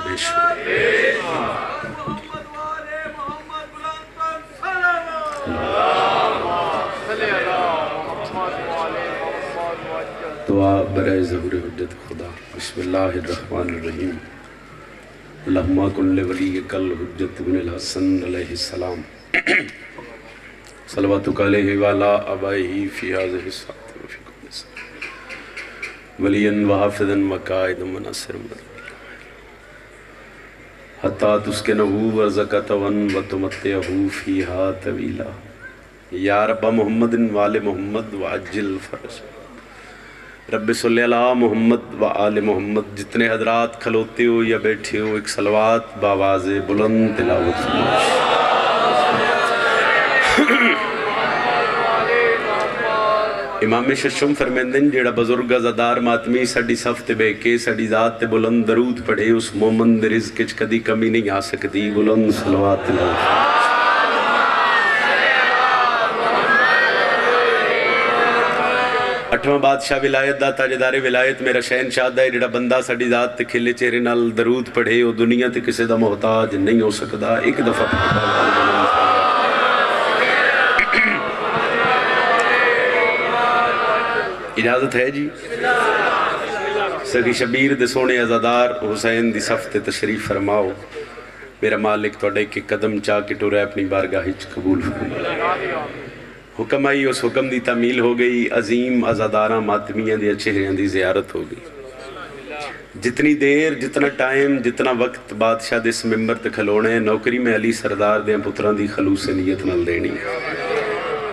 پیش دعا برائے ظہور حجت خدا۔ بسم اللہ الرحمن الرحیم۔ اللہم کن لولیک الحجت بن الحسن علیہ السلام صلواتک علیہ وعلا آبائہ فی هذه الساعة وفی کل ساعة ولیا وحافظا وقائدا وناصرا حتی تسکنہ ورزقہ وتمتعہ فیہا طویلا۔ یا رب محمد وآل محمد وعجل فرج۔ رب صلی اللہ محمد و آل محمد۔ جتنے حضرات کھلوتے ہو یا بیٹھے ہو ایک صلوات باواز بلند تلاوت فرمائش۔ امام ششم فرمیندن جیڑا بزرگ ازادار ماتمی ساڑی صف تے بے کے ساڑی ذات تے بلند درود پڑھے اس مومن دے رزق کچھ کدی کمی نہیں آ سکتی۔ بلند صلوات تلاوت فرمائش۔ اٹھواں بادشاہ ولایت دا تاجدار ولایت میرا شہنشاہ دا ہے جڑا بندہ ساڑی ذات تے کھلے چہرے نال درود پڑھے وہ دنیا تے کسے دا محتاج نہیں ہو سکدا۔ ایک دفعہ اجازت ہے جی؟ سخی شبیر دے سونے ازادار حسین دی صف تے تشریف فرماؤ۔ میرا مالک توڑے کے قدم چاہ کے ٹورے اپنی بارگاہ ہچ قبول فرماؤ۔ حکم آئی اس حکم دی تعمیل ہو گئی۔ عظیم ازاداراں ماتمیاں دی چہریاں دی زیارت ہو گئی۔ جتنی دیر جتنا ٹائم جتنا وقت بادشاہ دے اس ممبر تے کھلونے نوکری میں علی سردار دے پتران دی خلوص نیت نال دینی۔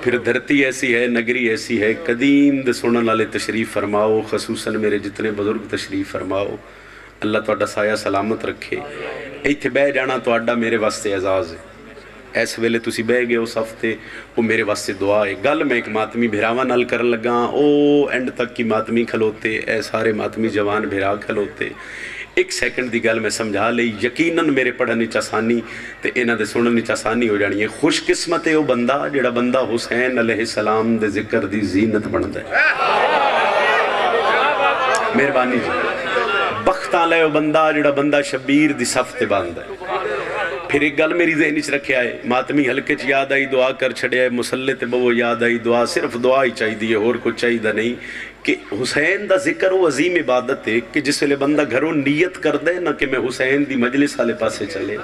پھر دھرتی ایسی ہے نگری ایسی ہے قدیم دے سنن والے تشریف فرماؤ۔ خصوصاً میرے جتنے بزرگ تشریف فرماؤ۔ اللہ تہاڈا سایہ سلامت رکھے۔ ایتھے بہ جانا تہاڈا میرے واسطے اعزاز ہے۔ ایس ویلے تسی بہ گئے اس ہفتے وہ میرے واسطے دعا ہے۔ گل میں ایک ماتمی بھراواں نال کرن لگا او اینڈ تک کی ماتمی کھلوتے اے سارے ماتمی جوان بھرا کھلوتے۔ ایک سیکنڈ دی گل میں سمجھا لئی یقیناً میرے پڑھنے وچ آسانی تے انہاں دے سنن وچ آسانی ہو جانی ہے۔ خوش قسمت ہے وہ بندہ جڑا بندہ حسین علیہ السلام دے ذکر دی زینت بندا ہے۔ مہربانی جی۔ بختاں لے وہ بندہ جڑا بندہ شبیر دی صف تے باندا ہے۔ پھر ایک گل میری ذہن وچ رکھیا ہے ماتمی ہلکے چ یاد آئی دعا کر چھڑیا ہے مصلی تے بو یاد آئی دعا صرف دعا ہی چاہیے اور کچھ چاہیے نہیں کہ حسین دا ذکر وہ عظیم عبادت ہے کہ جس ویلے بندہ گھروں نیت کر دے نہ کہ میں حسین دی مجلس والے پاسے چلے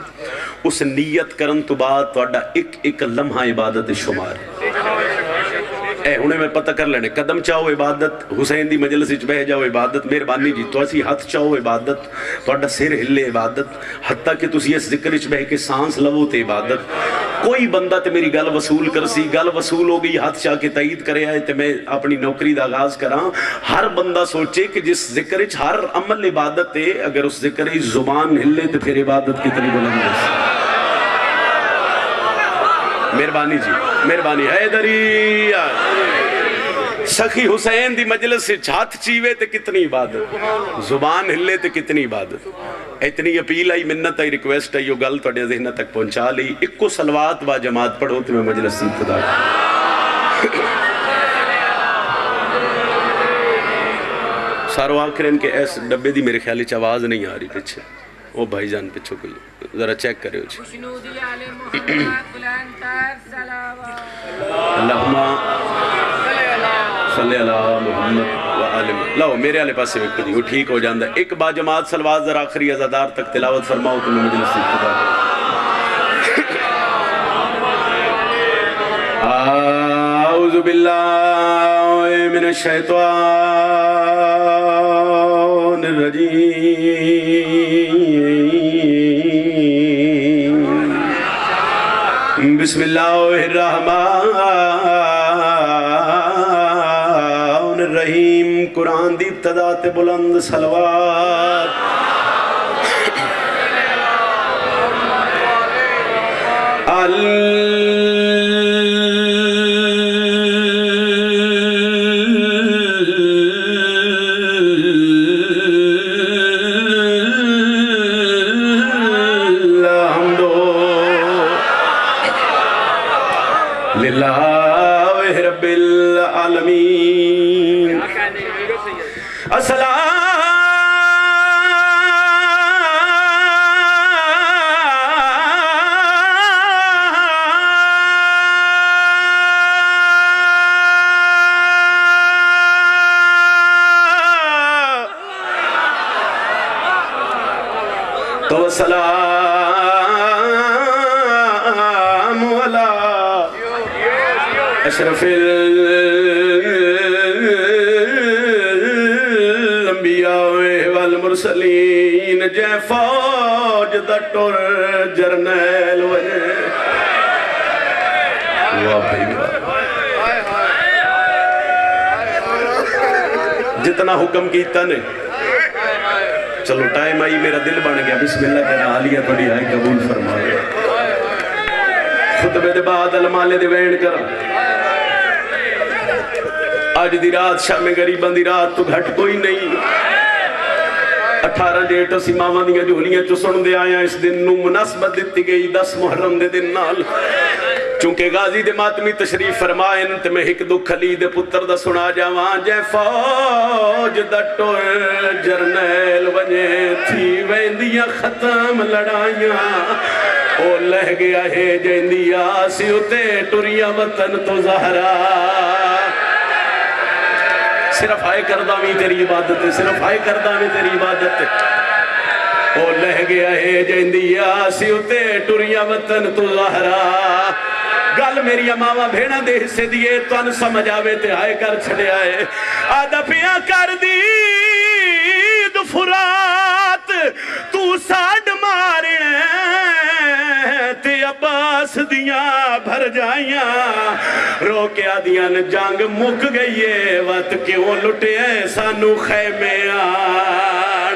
اس نیت کرن تو بعد تہاڈا ایک ایک لمحہ عبادت شمار ہے۔ اے ہنے میں پتہ کر لینے قدم چاہو عبادت حسین دی مجلس وچ بہ جاؤ عبادت مہربانی جی تو اسی ہاتھ چاہو عبادت تہاڈا سر ہلے عبادت حتیٰ کہ تسی اس ذکر وچ بہ کے سانس لو تے عبادت۔ کوئی بندہ تے میری گل وصول کر سی گل وصول ہو گئی ہاتھ چاہ کے تائید کرے آئے تے میں اپنی نوکری دا آغاز کراں۔ ہر بندہ سوچے کہ جس ذکر وچ ہر عمل عبادت ہے اگر اس ذکر وچ زبان ہلے تے پھر عبادت کتنی بلند ہے۔ مہربانی جی مہربانی حیدری سخی حسین دی مجلس سے ہاتھ چیوے تے کتنی عبادت زبان ہلے تے کتنی عبادت۔ اتنی اپیل آئی منت آئی ریکویسٹ آئی وہ گل توڑے ذہنہ تک پہنچا لی ایک کو صلوات با جماعت پڑھو تے میں مجلس سے ابتدا سارو آکرین کے ایس ڈبے دی میرے خیالی چ آواز نہیں آ رہی پیچھے وہ بھائی جان پیچھو کوئی ذرا چیک کرے ہو جی۔ اللہم صلی اللہ محمد وآلہ لاؤ میرے آلے پاس سے وقت دی وہ ٹھیک ہو جاندہ ایک با جماعت سلوات ذرا آخری ازادار تک تلاوت فرماؤ تو میں مجلس سے ابتدا اعوذ باللہ من الشیطان الرجیم بسم اللہ الرحمن الرحیم قرآن دی ابتدا تے بلند صلوات للہ رب العالمین السلام تو سلام علی اشرف الانبیاء والمرسلین جے فوج دا ٹر جرنیل وجے واہ بھائی واہ جتنا حکم کیتا نے چلو ٹائم آئی میرا دل بن گیا بسم اللہ کہنا عالیہ توڑی آئی قبول فرما گیا خطبے دے بعد علمالے دے وین کرا آج دی رات شام غریبان دی رات تو گھٹ کوئی نہیں 18 ڈیٹ اسی ماما دیا جھولیاں چو سن دے آیا اس دن نو مناسبت دیتی گئی 10 محرم دے دن نال چونکہ غازی دے ماتمی تشریف فرمائن تے میں ایک دو خلی دے پتر دا سنا جاوان جے فوج دا ٹور جرنیل بنے تھی ویندیاں ختم لڑائیاں او لہ گیا ہے جیندیا سیوتے ٹوریاں وطن تو زہرا صرف آئے کردہ میں تیری عبادت ہے صرف آئے کردہ میں تیری عبادت ہے او لہ گیا ہے جیندیا سیوتے ٹوریاں وطن تو زہرا گل میری اماما بھیڑا دے حصے دیئے تو ان سمجھ آوے تے آئے کر چھڑے آئے آدھا پیاں کر دی دو فرات تو ساڑ مارنے تے عباس دیاں بھر جائیاں رو کے آدیاں جانگ مک گئی ہے وقت کیوں لٹے سانو خیمے آڑ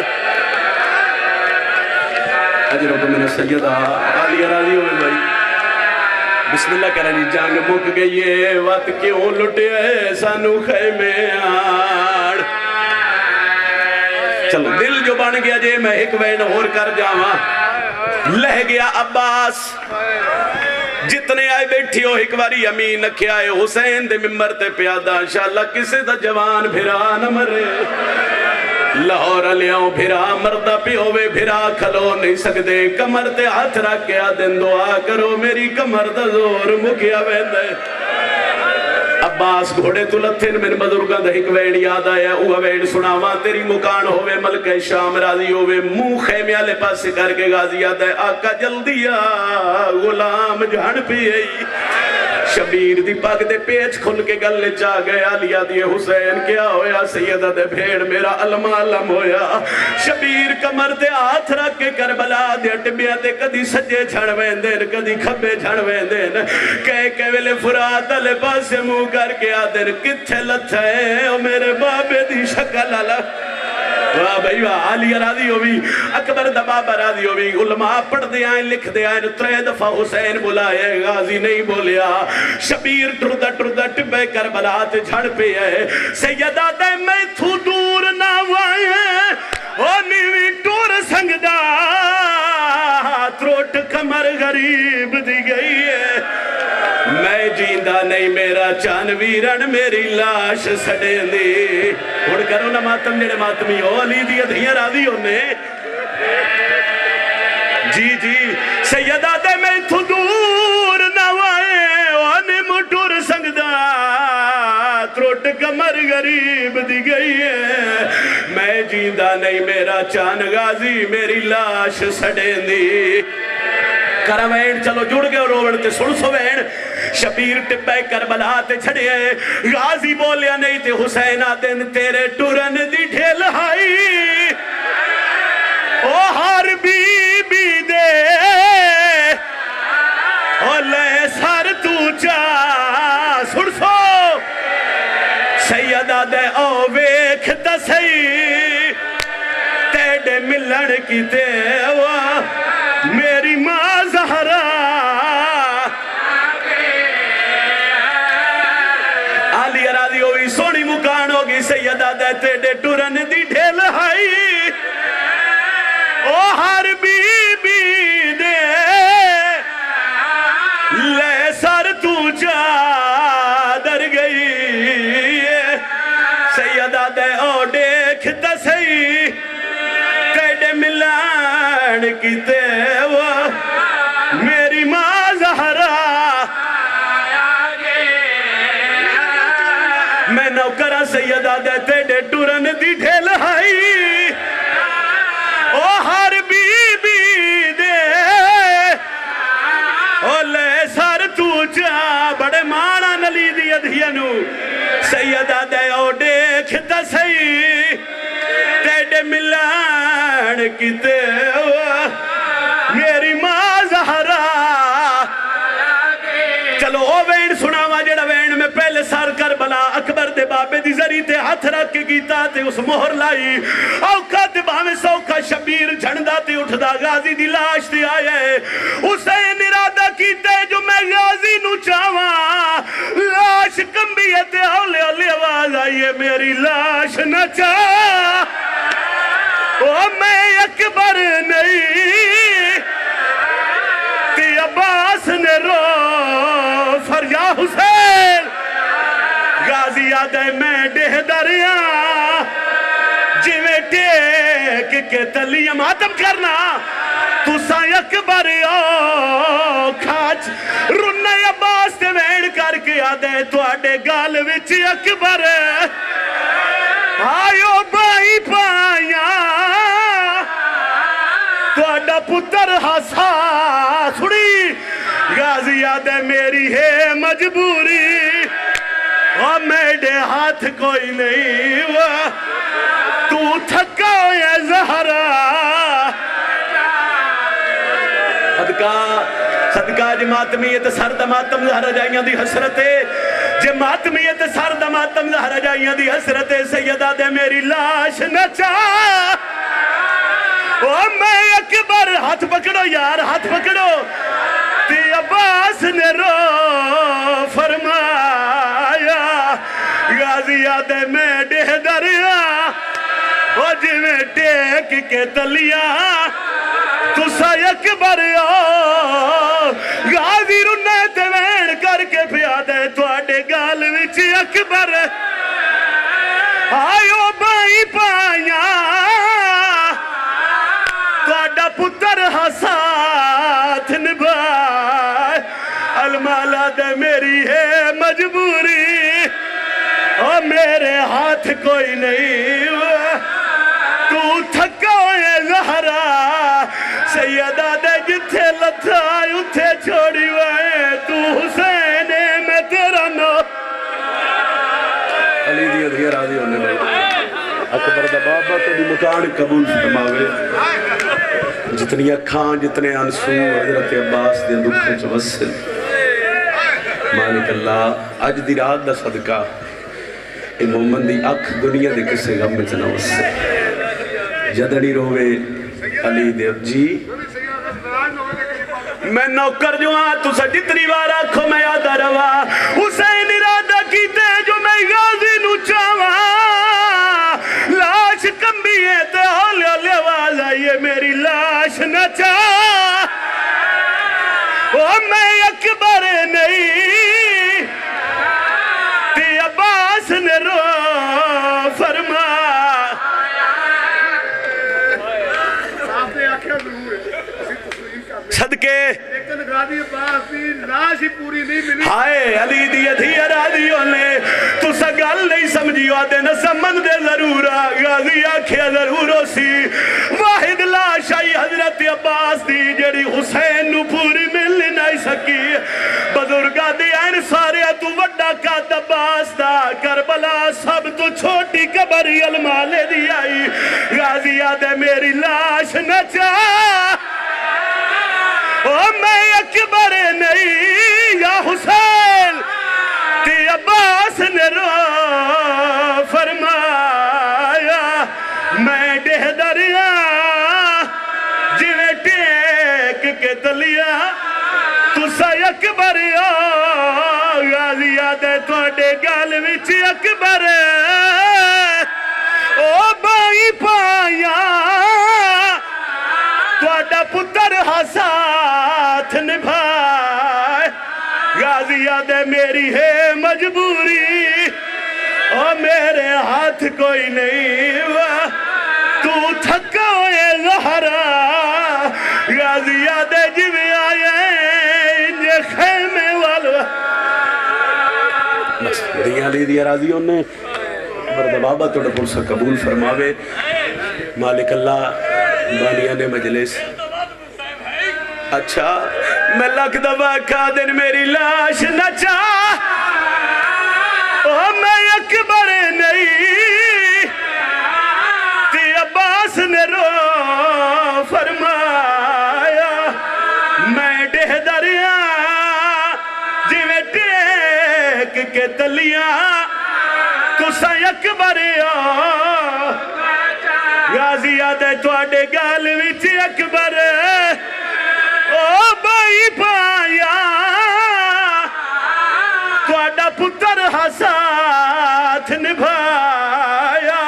اجروں کو میں نے سیدہ عالیہ راضی ہوئے بھائی بسم اللہ کہہ رہی جانگ مک گئی ہے وقت کیوں لٹے سانو خیمے آڑ چلو دل جو بن گیا جے میں ایک وین اور کر جاواں لہ گیا عباس جتنے آئے بیٹھی ہو ایک باری امین رکھے آئے حسین دے ممبر تے پیادہ انشاءاللہ کسے دا جوان بھرا نہ مرے لاہور لیاؤں بھرا مردہ پیوے بھرا کھلو نہیں سکتے کمر تے ہاتھ رکھ کے آدن دعا کرو میری کمر دا زور مکیا ویندے عباس گھوڑے تو لتھن من بزرگاں دا ایک وین یاد آیا اوہ وین سناواں تیری مکان ہوئے ملک شام راضی ہوئے منہ خیمیہ لے پاس کر کے غازی یاد ہے آقا جلدی آ غلام جھڑ پی آئی شبیر دی پاک دے پیچ کھل کے گلے چاہ گئے علیہ دی حسین کیا ہویا سیدہ دے بھیڑ میرا علم علم ہویا شبیر کمر دے آتھ رکھ کے کربلا دے اٹبیاں دے کدی سجے جھڑ ویندین کدی کھبے جھڑ ویندین کہے ویلے فرات علی پاس مو کر کے آدھر کتھے لتھے او میرے بابے دی شکل اللہ واہ بھائی واہ عالیہ راضی ہوئی اکبر دا بابا راضی ہوئی علماء پڑھ دے آئیں لکھ دے آئیں 3 دفعہ حسین بلائے غازی نہیں بولیا شبیر ٹردہ ٹبے کربلا تے جھڑ پہ ہے سیدہ دے میں تھو دور نہ وائے او نیوی ٹور سنگدہ تروٹ کمر غریب دی گئی ہے میں جیندہ نہیں میرا چانویرن میری لاش سڑے دی اڑ کرو نا ماتم جڑے ماتمی ہو علی دی ادھیاں راضی ہونے جی جی سیدہ دے میں تھو دور نوائے وانے مٹور سنگدہ تروٹ کمر غریب دی گئی ہے میں جیندہ نہیں میرا چان غازی میری لاش سڑے دی کرا وین چلو جڑ گئے روڑ تے سڑ سو وین شبیر ٹپے کربلا تے چھڑے غازی بولیا نہیں تے حسین آدن تیرے ٹورن دی ڈھیل ہائی او ہر بی بی دے او لے سر تو چا سڑ سو سیدہ دے او ویکھ تسی تیڑے ملن کی تیوہ میری ماں زہرا علی راضی ہوئی سونی مکان ہوگی سیدہ دے تیڑے ٹورن دی ڈھیل ہائی او ہر بی بی دے لے سر تو چادر گئی سیدہ دے او دیکھ تسی تیڑے ملان کی تیوہ میری ماں زہرا میں نوکرہ سیدہ دے تیڑے ٹورن دی ڈھیل ہائی او ہر بی بی نو سیدہ دے او دیکھتا سی تیڑے ملان کیتے میری ماں زہرا چلو او وین سناوا جڑا وین میں پہلے سار کربلا اکبر دے بابے دی ذری تے ہاتھ رکھ کے گیتا تے اس مہر لائی اوکھا تے باویں سوکھا شبیر جھنڈا تے اٹھدا غازی دی لاش تے آئے حسین ارادہ کیتے جو میں غازی نو چاواں لاش کمبی ہے تے ہولے ہولے آواز آئیے میری لاش نہ چاہ او میں اکبر نہیں تے عباس نے رو فریا حسین غازی آدھے میں ڈہ دریاں جویں ٹیک کے تلیاں ماتم کرنا تو سا اکبر او کھاچ رنہ عباس تے وین کر کے آدھے تو آڈے گال وچ اکبر آئیو بائی پائیاں تو آڈا پتر ہسا سڑی غازی آدھے میری ہے مجبوری اور میرے ہاتھ کوئی نہیں ہوا تو تھکا ہویا زہرا صدقہ جے ماتمیت سرد ماتم زہرا جائیاں دی حسرتے جے ماتمیت سرد ماتم زہرا جائیاں دی حسرتے سیدہ دے میری لاش نہ چاہ او میں اکبر ہاتھ پکڑو یار ہاتھ پکڑو تے عباس نے رو فرمایا غازی آدھے میں ڈہ دریا او جی میں ٹیک کے تلیاں تو سا اکبر غازی رنے تے وین کر کے پیادے تو آڈے گال وچ اکبر آئیو بائی پائیاں تو آڈا پتر ہساتھ نبھائے المالا دے میری ہے مجبوری اور میرے ہاتھ کوئی نہیں تو تھکا ہوئے زہرا سیدہ دے جتھے لتھا اتھے چھوڑی ہوئے تو حسین میں تیرا نو علی دی ادھیا راضی ہونے لگا اکبر دا بابا تیری مکان قبول فرماوے جتنی اکھاں جتنے انسو حضرت عباس دے دکھے چوسل مالک اللہ اج دی رات دا صدقہ اے مومن دی اکھ دنیا دے کسے غم میں چنوسل جدنی روے علی دے جی میں نوکر جو ہاں تو سا جتنی بار آنکھوں میں یاد روا حسین ارادہ کیتے جو میں غازی نو چاواں لاش کمبی ہے تے ہولے ہولے آواز آئیے میری لاش نہ چاہ او میں اکبر نہیں تے عباس نے رو فرما صدقے ہائے علی دی ادھیا راضیوں نے تو سا گل نہیں سمجھیو آدھے نہ سمن دے ضرورا غازی آکھیا ضرورو سی واحد لاش آئی حضرت عباس دی جڑی حسین نو پوری مل نہیں سکی بزرگا دی این سارے تو وڈا کا دباس دا کربلا سب تو چھوٹی قبری المالے دی آئی غازی آدھے میری لاش نہ چاہ او میں اکبر نہیں یا حسین تے عباس نے رو فرمایا میں ڈہ دریا جویں ٹیک کے تلیا تو سا اکبر غازی آدھے تو اڈے گال وچ اکبر او بائی پائیاں تو اڈا پتر ہساتھ نبھائے غازی آدھے میری ہے مجبوری اور میرے ہاتھ کوئی نہیں ہوا تو تھکا ہوئے زہرا غازی آدھے جویں آئے انجے خیمے والا بس دیا لی دیا راضیوں نے برد بابا توڑا پرسا قبول فرماوے مالک اللہ بانیان مجلس اچھا میں لکھ دفعہ کھا دن میری لاش نہ چاہ او میں اکبر نہیں تے عباس نے رو فرمایا میں ڈہ دریا جویں ٹیک کے تلیاں تسا اکبر غازی آدھے تواڈے گال وچ اکبر او بائی پایا تواڈا پتر ساتھ نبھایا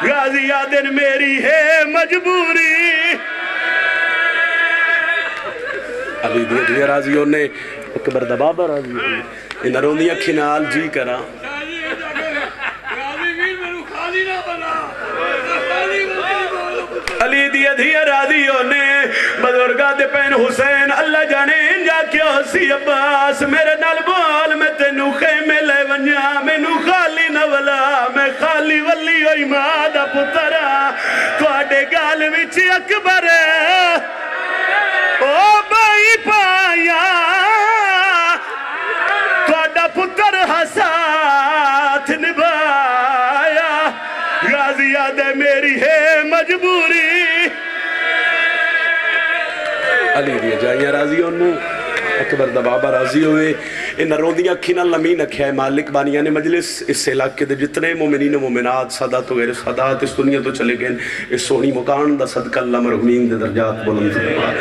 غازی آدھے میری ہے مجبوری علی دیدی راضیوں نے اکبر دا بابا راضیوں نے انہاں روندی اکھی نال جی کرا علی دی راضیوں نے بزرگاں دے پین حسین اللہ جانے جا کیا سی عباس میرے نال بول میں تینوں خیمے لے ونجا مینوں خالی نہ ولا میں خالی ولی ہوئی ماں دا پترا تواڈے گال وچ اکبر او بائی پایا تواڈا پتر ساتھ نبھایا غازی آدھے میری ہے مجبوری علی دی جائیاں راضیوں نے اکبر دا بابا راضی ہوئے انہاں روندیاں کھینا لمین رکھیا ہے مالک بانیان مجلس اس علاقے دے جتنے مومنین و مومنات سادات و غیر سادات اس دنیا تو چلے گئے اس سونی مکان دا صدقہ اللہ مرحومین دے درجات بلند فرما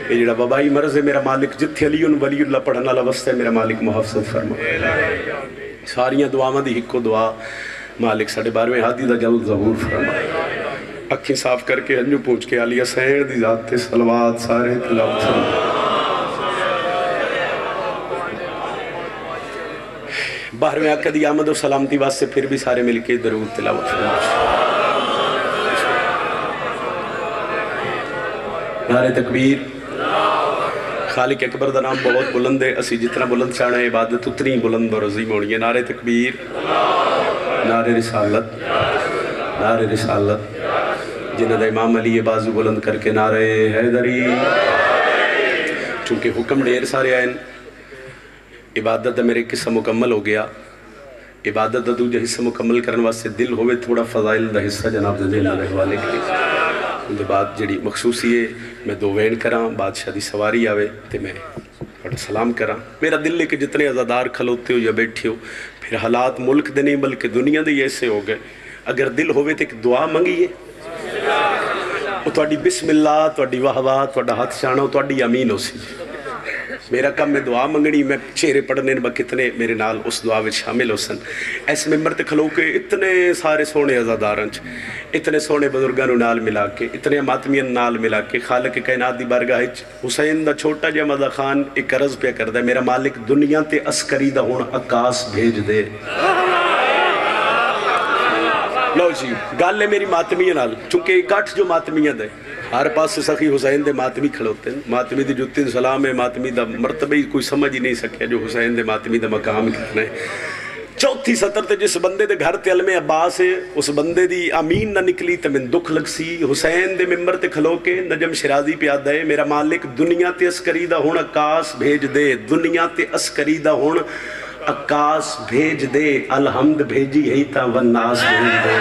یہ جڑا بابائی مرض ہے میرا مالک جتھے علی ولی اللہ پڑھنا لوست ہے میرا مالک محفظت فرما ساریاں دعاواں دی ہکو دعا مالک ساڑھے 12ویں ہادی دا جلد ظہور فرما اکھیں صاف کر کے ہنجو پوچھ کے علی حسین دی ذات تے صلوات سارے تلاوت فرما 12ویں آقا دی آمد و سلامتی واسطے پھر بھی سارے مل کے درود تلاوت فرما نعرہ تکبیر خالق اکبر دا نام بہت بلند ہے اسی جتنا بلند چاہنا ہے عبادت اتنی بلند اور عظیم ہونی ہے نعرہ تکبیر نعرہ رسالت نعرہ رسالت جنہ دا امام علی بازو بلند کر کے نعرہ حیدری چونکہ حکم ڈھیر سارے آئین عبادت دا میرے قصہ مکمل ہو گیا عبادت دا دوجہ حصہ مکمل کرنے واسطے دل ہوئے تھوڑا فضائل دا حصہ جناب دے دل رہے والے کے اندھے بات جڑی مخصوصی ہے میں دو وین کراں بادشاہ دی سواری آوے تے میں بڑا سلام کراں میرا دل لے کے جتنے عزادار کھلوتے ہو یا بیٹھے ہو پھر حالات ملک دے نہیں بلکہ دنیا دے ایسے ہو گئے اگر دل ہوئے تے ایک دعا منگیے وہ توڑی بسم اللہ توڑی واہ توڑا ہاتھ چانا توڑی امین ہو سی میرا کم میں دعا منگنی میں چہرے پڑھنے با کتنے میرے نال اس دعا میں شامل ہو سن ایسے ممبر تے کھلو کے اتنے سارے سونے عزادارنچ اتنے سونے بزرگانو نال ملا کے اتنے ماتمین نال ملا کے خالق کائنات دی بارگاہ حسین دا چھوٹا جا مزہ خان ایک عرض پہ کر دے میرا مالک دنیا تے عسکری دا ہون عکاس بھیج دے لو جی گال لے میری ماتمیہ نال چونکہ ایک آٹھ جو ماتمیہ دے ہر پاس سے سخی حسین دے ماتمی کھڑوتے ہیں ماتمی دی جتن سلام ہے ماتمی دا مرتبہ ہی کوئی سمجھ ہی نہیں سکیا جو حسین دے ماتمی دا مقام کتنا ہے چوتھی سطر تے جس بندے دے گھر تے علم عباس ہے اس بندے دی امین نہ نکلی تے من دکھ لگ سی حسین دے ممبر تے کھلو کے نجم شرازی پہ آدھا ہے میرا مالک دنیا تے عسکری دا ہون عکاس بھیج دے دنیا تے عسکری دا ہون عکاس بھیج دے الحمد بھیجی ہے تا والناس بھیج دے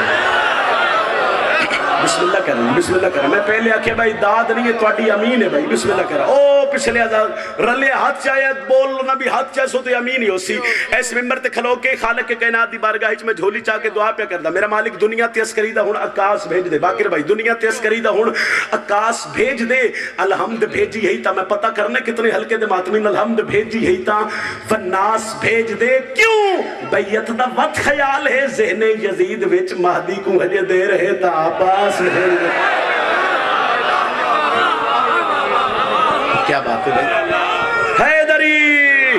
بسم اللہ کریں میں پہلے آکھے بھائی داد نہیں ہے توڑی امین ہے بھائی بسم اللہ کریں او پچھلے رلے ہاتھ چاہے بولنا بھی ہاتھ چاہے سو تو امین ہی ہو سی ایس ممبر تے کھلو کے خالق کے کائنات دی بارگاہ میں جھولی چاہ کے دعا پہ کردہ میرا مالک دنیا تے عسکری دا ہون عکاس بھیج دے باقر بھائی دنیا تے عسکری دا ہون عکاس بھیج دے الحمد بھیجی ہے تا میں پتہ کرنے کتنے حلقے دے ماتمین الحمد بھیجی ہے تا فناس بھیج دے کیوں بیعت دا وقت خیال ہے ذہن یزید وچ مہدی کو ہجے دے رہے تا عباس کیا بات ہے حیدری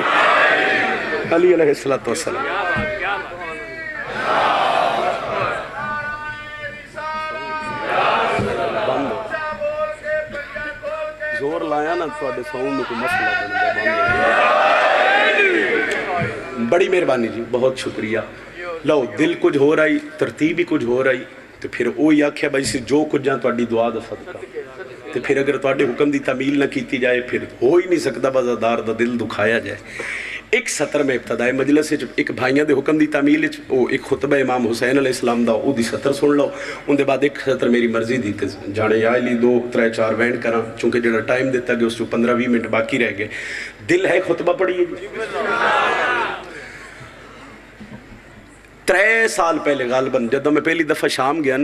علی علیہ السلام زور لایا نا تو ساؤنڈ کو مسئلہ بڑی مہربانی جی بہت شکریہ لو دل کچھ ہو رہی ترتیب ہی کچھ ہو رہی تو پھر وہی آکھیا بھائی سے جو کچھ جہاں تواڈی دعا دا صدقہ تو پھر اگر تواڈے حکم دی تعمیل نہ کیتی جائے پھر ہو ہی نہیں سکتا بازادار دا دل دکھایا جائے ایک سطر میں ابتدائی مجلس ایک بھائیاں دے حکم دی تعمیل وہ ایک خطبہ امام حسین علیہ السلام دا وہ دی سطر سن لو، ان دے بعد ایک سطر میری مرضی دی تے جانے یا لی 2 3 4 وینڈ کراں، چونکہ جڑا ٹائم دیتا گیا اس کو 15-20 منٹ باقی رہ گئے. دل ہے خطبہ پڑھیے. 3 سال پہلے غالباً جدوں میں پہلی دفعہ شام گیا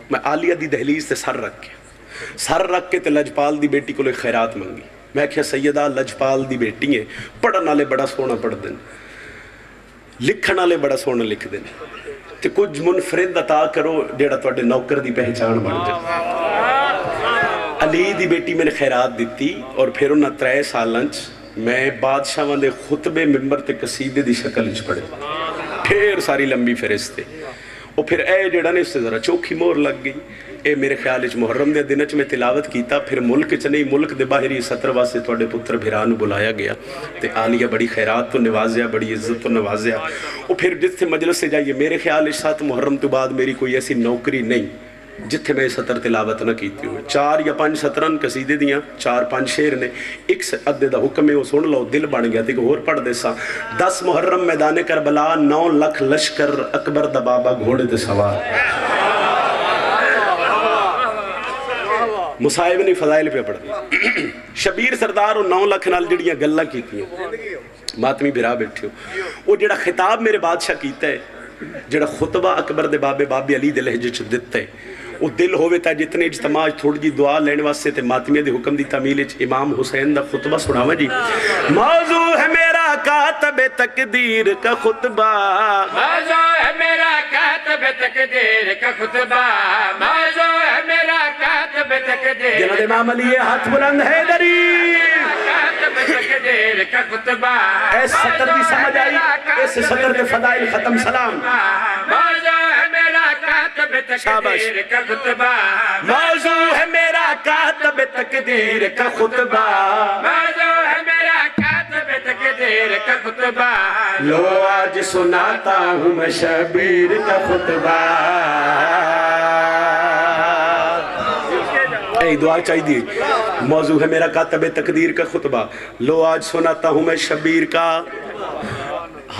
میں عالیہ دی دہلیز تے سر رکھ کے تے لجپال دی بیٹی کو لے خیرات منگی. میں کہا سیدہ لجپال دی بیٹی ہیں، پڑھن والے بڑا سونا پڑھ دیں، لکھن والے بڑا سونا لکھ دیں، تے کچھ منفرد عطا کرو جیڑا تواڈے نوکر دی پہچان بن جائے. علی دی بیٹی میں نے خیرات دیتی اور پھر انہاں 3 سالاں میں بادشاہاں دے خطبے ممبر تے قصیدے دی شکل وچ پڑھے، ڈھیر ساری لمبی فہرست تے. اور پھر اے جڑا نے اس سے ذرا چوکھی مور لگ گئی. اے میرے خیال وچ محرم دے دن وچ میں تلاوت کیتا، پھر ملک چ نہیں ملک دے باہری سطر واسطے تواڈے پتر بھرا نوں بلایا گیا تے عالیہ بڑی خیرات تو نوازیا، بڑی عزت تو نوازیا. اور پھر جتھے مجلس سے جائیے میرے خیال وچ 7 محرم تو بعد میری کوئی ایسی نوکری نہیں جتھے میں سطر تلاوت نہ کیتی ہوں. 4 یا 5 سطرن قصیدے دیاں 4-5 شعر نے، ایک ادے دا حکم ہے وہ سن لو، دل بن گیا تے ہور پڑھ دے سا. 10 محرم میدان کربلا 9 لکھ لشکر اکبر دا بابا گھوڑے تے سوار. مصائب نے فضائل پہ پڑھ شبیر سردار اور 9 لکھ نال جڑیاں گلاں کیتیاں. ماتمی بھرا بیٹھے ہو، وہ جڑا خطاب میرے بادشاہ کیتا ہے، جڑا خطبہ اکبر دے بابے علی دے لہجے چ دتا ہے، وہ دل ہوئے تا جتنے اجتماع تھوڑی جی دعا لینے واسطے تے ماتمیہ دے حکم دی تعمیل وچ امام حسین دا خطبہ سناواں جی. موضوع ہے میرا کاتب تقدیر کا خطبہ، موضوع ہے میرا کاتب تقدیر کا خطبہ، موضوع ہے میرا کاتب تقدیر. جناب امام علی ہاتھ بلند حیدری، کاتب تقدیر کا خطبہ. ایس سطر دی سمجھ آئی، ایس سطر دے فضائل ختم سلام. موضوع ہے میرا کاتب تقدیر کا خطبہ، موضوع ہے میرا کاتب تقدیر کا خطبہ، موضوع ہے میرا کاتب تقدیر کا خطبہ. لو آج سناتا ہوں میں شبیر کا خطبہ. اے دعا چاہی دی. موضوع ہے میرا کاتب تقدیر کا خطبہ، لو آج سناتا ہوں میں شبیر کا.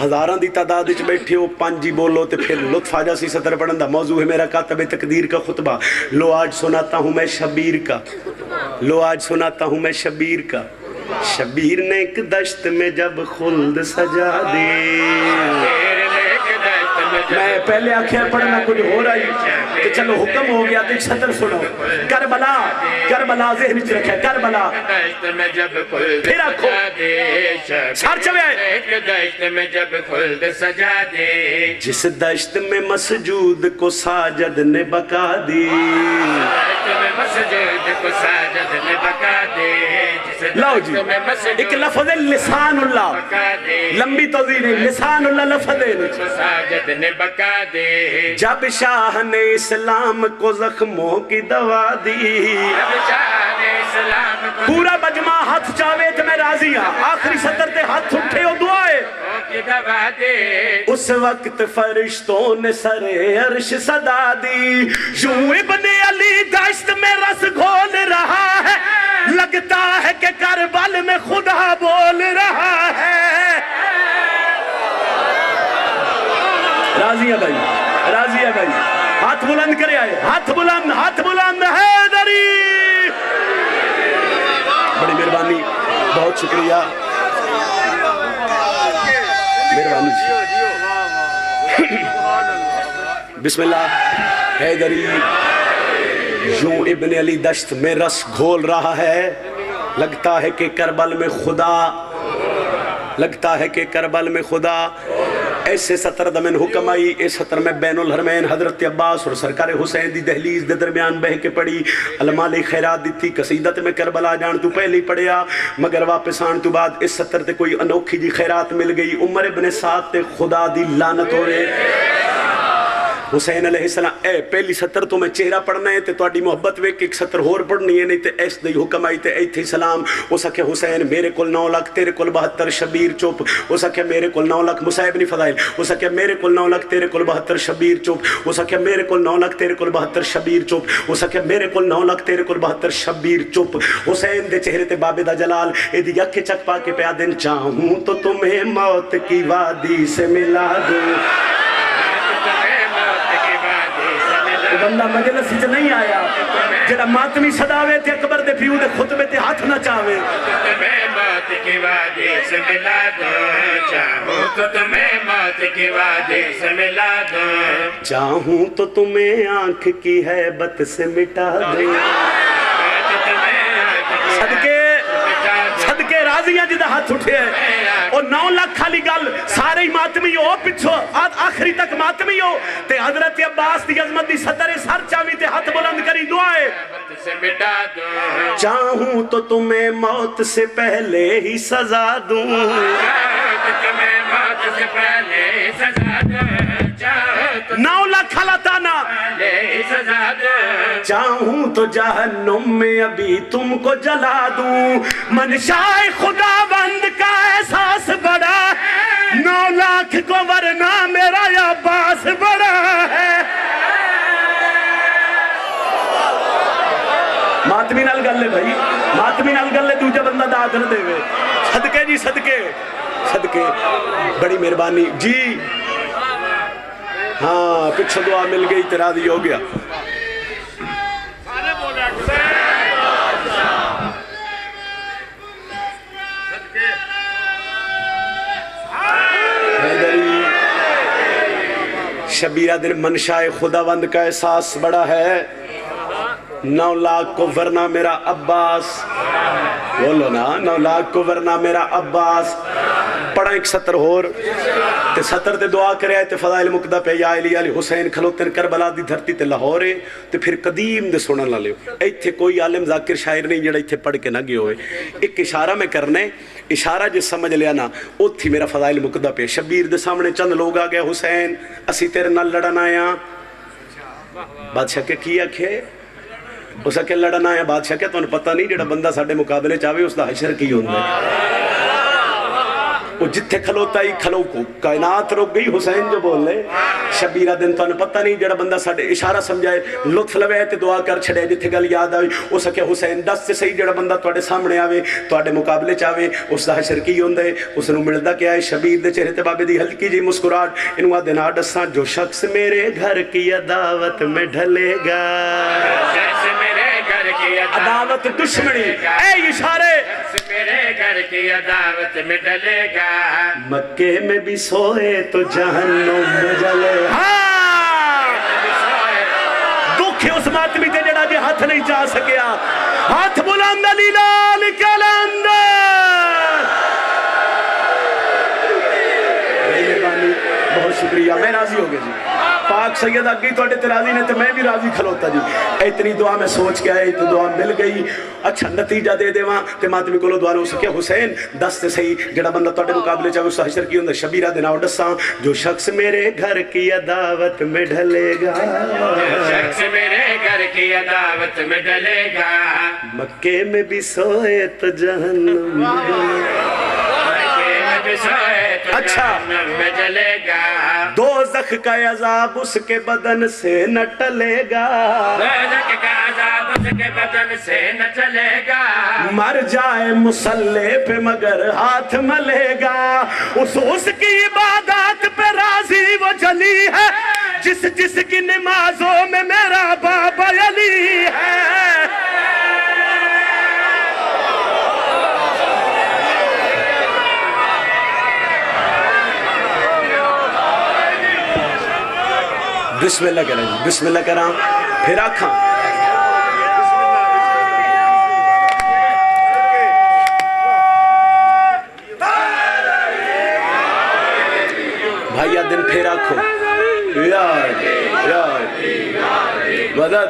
ہزاراں دی تعداد وچ بیٹھے ہو 5 بولو تے پھر لطف آ جا سی سطر پڑھن دا. موضوع ہے میرا کاتب تقدیر کا خطبہ، لو آج سناتا ہوں میں شبیر کا، لو آج سناتا ہوں میں شبیر کا. شبیر نے ایک دشت میں جب خلد سجا دی. میں پہلے آنکھیں پڑھنا کچھ ہو رہی کہ چلو حکم ہو گیا تو سطر سنو. کربلا، کربلا ذہن وچ رکھے، کربلا دشت میں جب خلد پھر آنکھو سجا دے، سار چوے آئے. ایک دشت میں جب خلد سجا دے، جس دشت میں مسجود کو ساجد نے بقا دی. دشت میں مسجد کو ساجد نے بقا دے. لاؤ جی ایک لفظ لسان اللہ، لمبی توضیح ہے، لسان اللہ لفظ ہے. ساجد نے بقا دے، جب شاہ نے اسلام کو زخموں کی دوا دی. جب شاہ نے اسلام کو پورا بجمع ہاتھ چاہوے تو میں راضی ہاں. آخری سطر تے ہاتھ اٹھے ہو دعائے. کی دوا دے، اس وقت فرشتوں نے سر عرش صدا دی. یوں ابن علی دشت میں رس گھول رہا ہے، لگتا ہے کہ کربل میں خدا بول رہا ہے. راضی ہے بھائی، راضی ہے بھائی. ہاتھ بلند کرے آئے، ہاتھ بلند، ہاتھ بلند. حیدری بڑی مہربانی، بہت شکریہ، مہربانی. بسم اللہ. حیدری یوں ابن علی دشت میں رس گھول رہا ہے، لگتا ہے کہ کربل میں خدا، لگتا ہے کہ کربل میں خدا. ایسے سطر دمن حکم آئی. اس سطر میں بین الحرمین حضرت عباس اور سرکار حسین دی دہلیز دے درمیان بہ کے پڑھی. علماء لئی خیرات دیتی. قصیدت میں کربلا جان تو پہلی پڑھیا، مگر واپس آن تو بعد اس سطر تے کوئی انوکھی جی خیرات مل گئی. عمر ابن سعد تے خدا دی لعنت ہو رہے. حسین علیہ السلام اے پہلی سطر تو میں چہرہ پڑھنا ہے تے تواڈی محبت ویکھ کے ایک سطر ہور پڑھنی ہے، نہیں تے اس دی حکم آئی تے ایتھے سلام اس آکھے حسین میرے کول 9 لاکھ تیرے کول 72 شبیر چپ، اس آکھے میرے کول 9 لاکھ مصعب بن فضائل، اس آکھے میرے کول 9 لاکھ تیرے کول 72 شبیر چپ، اس آکھے میرے کول 9 لاکھ تیرے کول 72 شبیر چپ، اس آکھے میرے کول 9 لاکھ تیرے کول 72 شبیر چپ۔ حسین دے چہرے تے بابے دا جلال اے دی اکھ چک پا کے پیا دن چاہوں تو تمہیں موت کی وادی سے ملا دوں۔ بندہ مجلس وچ نہیں آیا جڑا ماتمی صداوے تے اکبر دے پیو دے خطبے تے ہاتھ نہ چاوے۔ تمہیں موت کی وادی سے ملا دوں، چاہوں تو تمہیں موت کی وادی سے ملا دوں، چاہوں تو تمہیں آنکھ کی ہیبت سے مٹا دوں۔ صدقے راضیاں جدہ ہاتھ اٹھے اور 9 لاکھ خالی گل سارے ہی ماتمی ہو پچھو آخری تک ماتمی ہو تے حضرت عباس دی عظمت دی سطر سر چاوی تے ہاتھ بلند کری دعائے۔ چاہوں تو تمہیں موت سے پہلے ہی سزا دوں، تمہیں موت سے پہلے سزا دوں، 9 لاکھ خلطانہ سزا دوں، چاہوں تو جہنم میں ابھی تم کو جلا دوں۔ منشائے خدا بند کا احساس بڑا 9 لاکھ کو ورنہ میرا عباس بڑا ہے۔ ماتمی نال گل لے بھائی، ماتمی نال گل لے دوجہ بندہ دا کر دے وے۔ صدقے جی صدقے صدقے، بڑی مہربانی جی۔ ہاں پچھو دعا مل گئی تے راضی ہو گیا۔ شبیرہ دن منشائے خداوند کا احساس بڑا ہے 9 لاکھ کو ورنہ میرا عباس، بولو نا 9 لاکھ کو ورنہ میرا عباس۔ پڑھا ایک سطر ہور تے سطر تے دعا کرے آئے تے فضائل مقدہ پہ یا علی علی حسین کھلوتن کربلا دی دھرتی تے لاہورے تے پھر قدیم دے سنن نہ لیو۔ ایتھے کوئی عالم ذاکر شاعر نہیں جڑا ایتھے پڑھ کے نہ گئے ہوئے، ایک اشارہ میں کرنے اشارہ جس سمجھ لیا نا او تھی میرا فضائل مقدہ پہ۔ شبیر دے سامنے چند لوگ آ گئے، حسین اسی تیرے نال لڑن آیا۔ بادشاہ کے کیا کھے اس کے لڑن آیا، بادشاہ کے تو انہیں پتہ نہیں جڑا بندہ ساڑھے مقابلے چاہوے اس دا حشر کی ہوندہ ہے۔ وہ جتھے کھلوتا ہی کھلو کو کائنات رک گئی، حسین جو بول لے شبیرہ دن تو انہیں پتہ نہیں جڑا بندہ ساڑھے اشارہ سمجھائے لطف لوے تے دعا کر چھڑے جتھے گل یاد آئی اس کے حسین دس سے صحیح جڑا بندہ توڑے سامنے آوے توڑے مقابلے چاہوے اس دا حشر کی ہوندہ ہے۔ اس نے ملدہ کیا ہے شبیر دے چہرے تے بابے دی حلقی جی مسکراٹ انہوں دینا ڈساں جو شخص میرے گھر کی عداوت میں ڈھلے گا، عداوت دشمنی اے اشارے میرے گھر کی عداوت میں ڈلے گا، مکے میں بھی سوئے تو جہنم میں جلے۔ دکھ اس ماتمی تے جڑا جی ہاتھ نہیں جا سکیا، ہاتھ بلند علی لال کلندر۔ بہت شکریہ، میں راضی ہو گیا جی۔ پاک سید آگئی تو اڈے تراضی نے تو میں بھی راضی کھلوتا جی۔ اتنی دعا میں سوچ کے آئے تو دعا مل گئی، اچھا نتیجہ دے دے وہاں تے ماتمی کو لو دعا ہو سکے حسین دس سے صحیح جڑا بندہ تو اڈے مقابلے چاہے اس حشر کی ہوندہ شبیرہ دینا اڈساں جو شخص میرے گھر کی عداوت میں ڈھلے گا، شخص میرے گھر کی عداوت میں ڈلے گا، مکے میں بھی سوئے تو جہنم میں اچھا میں جلے گا، دوزخ کا عذاب اس کے بدن سے نہ ٹلے گا، دوزخ کا عذاب اس کے بدن سے نہ چلے گا، مر جائے مسلح پہ مگر ہاتھ ملے گا، اس کی عبادات پہ راضی وہ جلی ہے جس کی نمازوں میں میرا بابا علی ہے۔ بسم اللہ کریں بسم اللہ کریں پھر آکھاں بھائیہ دن پھر آکھو مدد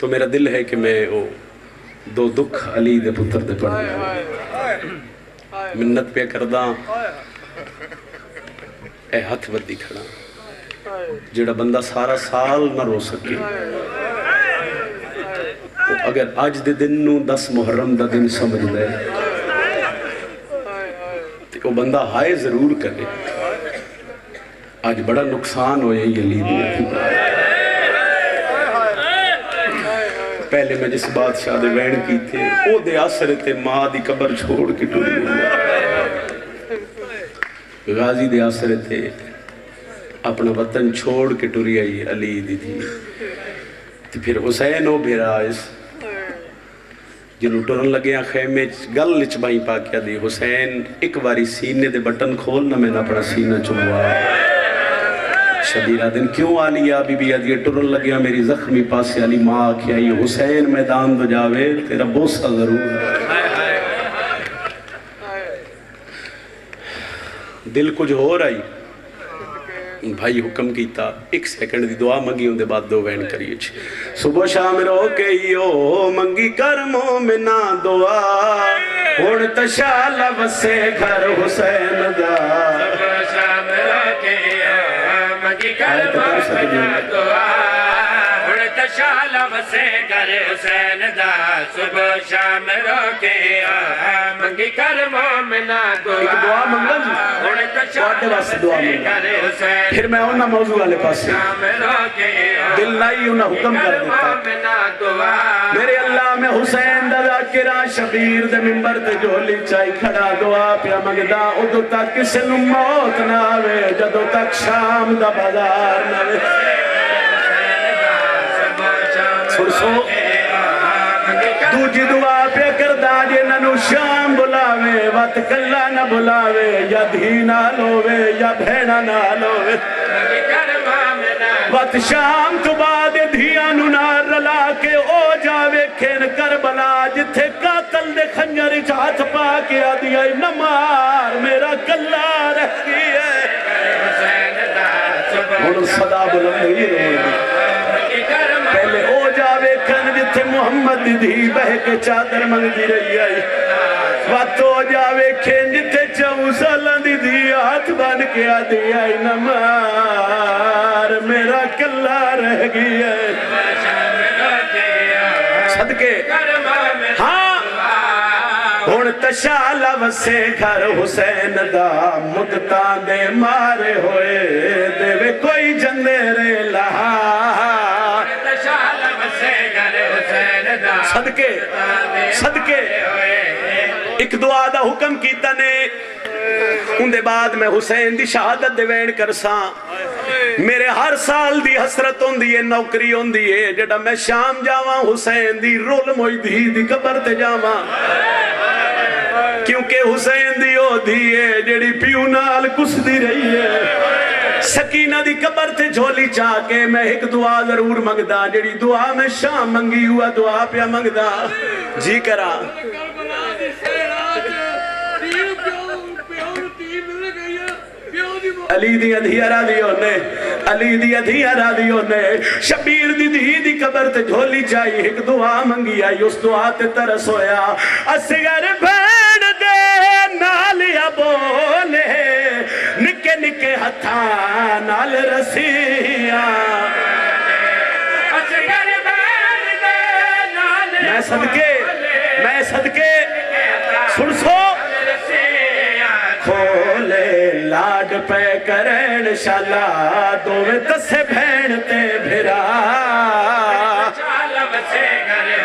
تو میرا دل ہے کہ میں وہ دو دکھ علی دے پتر دے پڑھ منت پہ کردہ اے ہاتھ ودی کھڑا جڑا بندہ سارا سال نہ رو سکے اگر آج دے دن نو 10 محرم دا دن سمجھ دے تو وہ بندہ ہائے ضرور کرے آج بڑا نقصان ہوئے یہ لیدیا پہلے میں جس بادشاہ دے وین کی تھے او دے آسرے تے ماں دی قبر چھوڑ کے ٹوڑی غازی دے آسرے تے اپنا وطن چھوڑ کے ٹوری آئی علی دی تھی تو پھر حسین ہو بھیرا اس جنہوں ٹورن لگے ہیں خیمے گل لچبائیں پاکیا دی حسین ایک باری سینے دے بٹن کھولنا میں نہ اپنا سینہ چموا شبیرہ دن کیوں آلی بی بی آدھی ٹورن لگے ہیں میری زخمی پاس علی ماں کیا یہ حسین میدان دو جاوے تیرا بوسہ ضرور دل کچھ ہو رہی بھائی حکم کیتا 1 سیکنڈ دی دعا منگی ہوں دے بعد 2 وین کریے صبح شام رو کے یو منگی کر مومنہ دعا ہون تشال وسے گھر حسین دا صبح شام رو کے یو منگی کر مومنہ دعا ہون تشال وسے گھر حسین دا صبح شام رو کے یو منگی کر مومنہ دعا ایک دعا منگل واٹے واسطے دعا منگا پھر میں انہا موضوع والے پاس سے دل لائی انہا حکم کر دیتا میرے اللہ میں حسین دا ذاکرہ شبیر دے ممبر تے جولی چائی کھڑا دعا پیا منگدا ادھو تک کسی نو موت نہ آوے جدو تک شام دا بازار نہ آوے سرسو دوجی دعا پہ کردہ جنہوں شام بلاوے وقت کلہ نہ بلاوے یا دھی نہ لوے یا بھیڑا نہ لوے وقت شام تو بعد دھیانو نہ رلا کے او جاوے کھین کربلا جتھے قاتل دے خنجر چاہت پا کے آدھیا نمار میرا کلہ رہ گئی ہے انہوں صدا بلندی روڑی پہلے او جاوے کھن جتھے محمد دی بہ کے چادر منگی رہی آئی وقت ہو جاوے کھین جتھے چاہوں سالان دی ہاتھ بان کے آدھی آئی نمار میرا کلہ رہ گئی ہے صدقے ہاں ہون تشالہ وسے گھر حسین دا مدتان دے مارے ہوئے دے وے کوئی جندے رے لہا صدقے صدقے ایک دعا دا حکم کیتا نے ان دے بعد میں حسین دی شہادت دے وین کرساں میرے ہر سال دی حسرت ہون دیئے نوکری ہون دیئے جڑا میں شام جاواں حسین دی رول موئی دی قبر تے جاواں کیونکہ حسین دی ہو دیئے جڑی پیو نال کس دی رہی ہے سکینہ دی قبر تے جھولی چاہ کے میں ایک دعا ضرور منگدا جڑی دعا میں شام منگی ہوا دعا پیا منگدا جی کرا علی دی ادھیارہ دیونے علی دی ادھیارہ دیونے شبیر دی قبر تے جھولی چاہی ایک دعا منگی آئی اس دعا تے ترس ہویا اسگر بین دے نالیا بولے نکے نکے ہتھا نال رسیاں اسگر بین دے نالیا میں صدقے سن سو کھولے لاڈ پہ کرین شالا دوے تسے بھینتے بھرا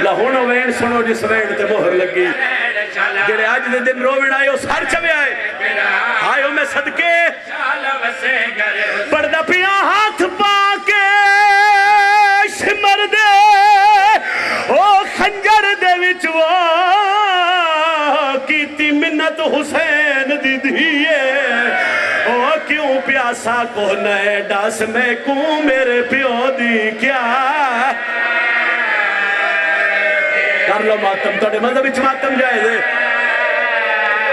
لہونو وین سنو جس وین تے مہر لگی جڑے آج دے دن روین آئے اس ہر چوے آئے آئیو میں صدقے پردہ پیا ہاتھ پاکے شمر دے او خنجر دے وچ وہ کیتی منت حسین دی دیئے او کیوں پیاسا کو نئے ڈاس میں کوں میرے پیو دی کیا کر لو ماتم توڑے مذہب اچھ ماتم جائے دے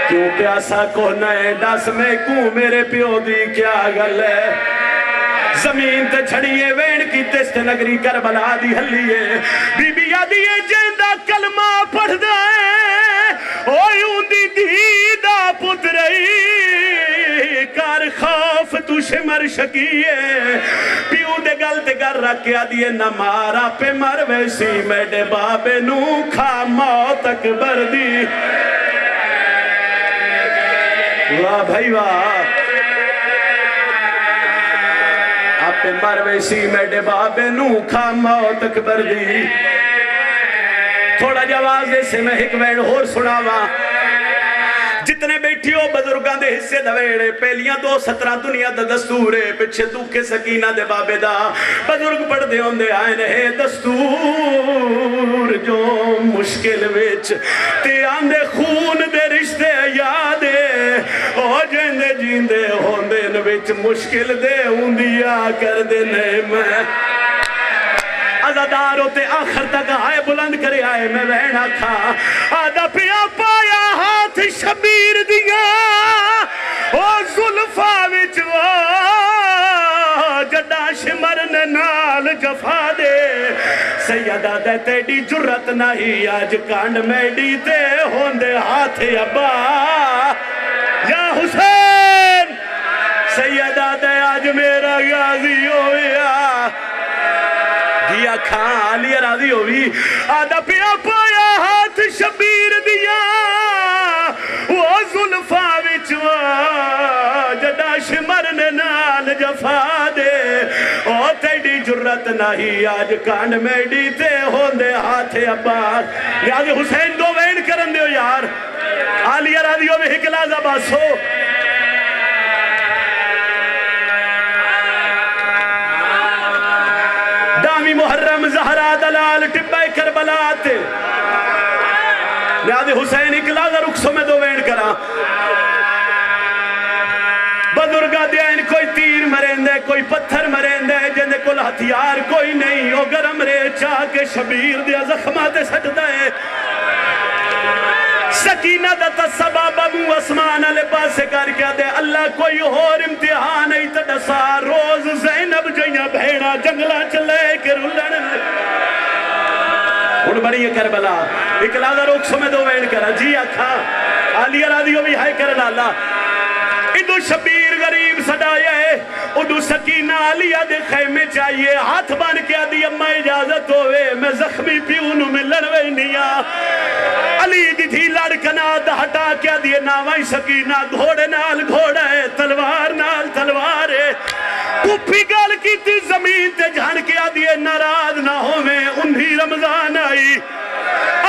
کیوں پیاسا کو نئے ڈاس میں کوں میرے پیو دی کیا گل ہے زمین تے چھڑیے وین کی تست نگری کربلا دی حلیے بی بی آدیے جیندہ کلمہ پڑھ دائے اوہ اوندی دیدہ پترئی کار خوف تو شمر شکیے پیو دے گل تے گر رکھے آدیے نہ مارا پہ مر ویسی میڈے بابے نو کھا موت اکبر دی واہ بھائی واہ آپ پہ مر ویسی میڈے بابے نو کھا موت اکبر دی تھوڑا جواز دے سے میں ایک وین اور سناوا جتنے بیٹھی ہو بزرگاں دے حصے دویڑے پہلیاں 2:17 دنیا دا دستورے پچھے دکھے سکینہ دے بابے دا بزرگ پڑھ دے ہوں دے آئے رہے دستور جو مشکل وچ تے آندے خون دے رشتے یادے او جیندے جیندے ہوں دے وچ مشکل دے ہوں دیا کر دے میں عزادار ہوتے آخر تک آئے بلند کرے آئے میں وینا کھا آدھا پیا پایا ہاتھ شبیر دیا او ظلفہ وچ جڑا شمرن نال جفا دے سیدہ دے تیڑی جرت نہیں آج کانڈ میڈی تے ہوندے ہاتھ ابا یا حسین سیدہ دے آج میرا غازی ہویا دیا کھان علی راضی ہوئی آدھا پیا پایا ہاتھ شبیر دیا وہ ظلفہ وچوا جڑا شمرن نال جفا دے او تیڑی جرت نہیں آج کانڈ میڈی تے ہوندے ہاتھ عباس نیازی حسین دو وین کرن دیو یار علی راضی ہوئی ہکلازہ باسو دامی محرم زہرہ دلال ٹبائے کربلات نیازی حسین اکلازہ رکسوں میں دو وین کرا بزرگا دین کوئی تیر مرندے کوئی پتھر مرندے جندے کل ہتھیار کوئی نہیں او گرم رے چاہ کے شبیر دیا زخمات سٹ دائے سکینہ دا تصبہ بمو اسمان علی پاسے کر کیا دے اللہ کوئی اور امتحان نہیں تڑسا روز زینب جیاں بھیڑا جنگلہ چلے کے رلن ان بڑی کربلا اکلازہ روکسوں میں دو وین کرا جی اکھا آلیہ رادیو بھی ہائے کرنا اللہ ادو شبیر غریب سڑایا ہے ادو سکینہ علیہ دے خیمے چاہیے ہاتھ بان کیا دی اممہ اجازت ہوئے میں زخمی پیونوں میں لڑوے نیا علی دی تھی لڑکنا دہٹا کیا دیئے ناوائی سکینہ گھوڑے نال گھوڑا ہے تلوار نال تلوار ہے پوپی گال کی تھی زمین تے جھان کیا دیئے ناراض نہ ہوئے انہی رمضان آئی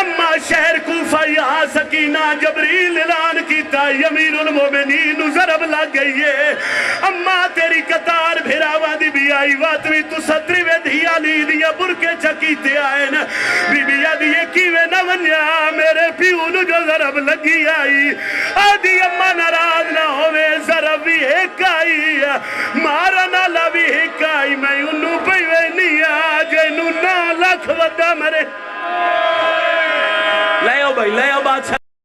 اما شہر کوفہ یہاں سکینہ جبریل اعلان کیتا امیر المومنین ضرب لگ گئی ہے اما تیری قطار بھراوہ دی بھی آئی واتوی تو ستری وے دھیا لی دیا برکے چکیتے آئے نا بی بی آدھیے کیوے نہ ونیا میرے پیونو جو ضرب لگی آئی آدھی اما ناراض نہ ہوئے ضرب بھی ایک آئی مارا نالا بھی ایک آئی میں انہوں پیوے نہیں آجے انہوں 9 لاکھ ودا مرے لے آؤ بھائی لے آؤ بادشاہ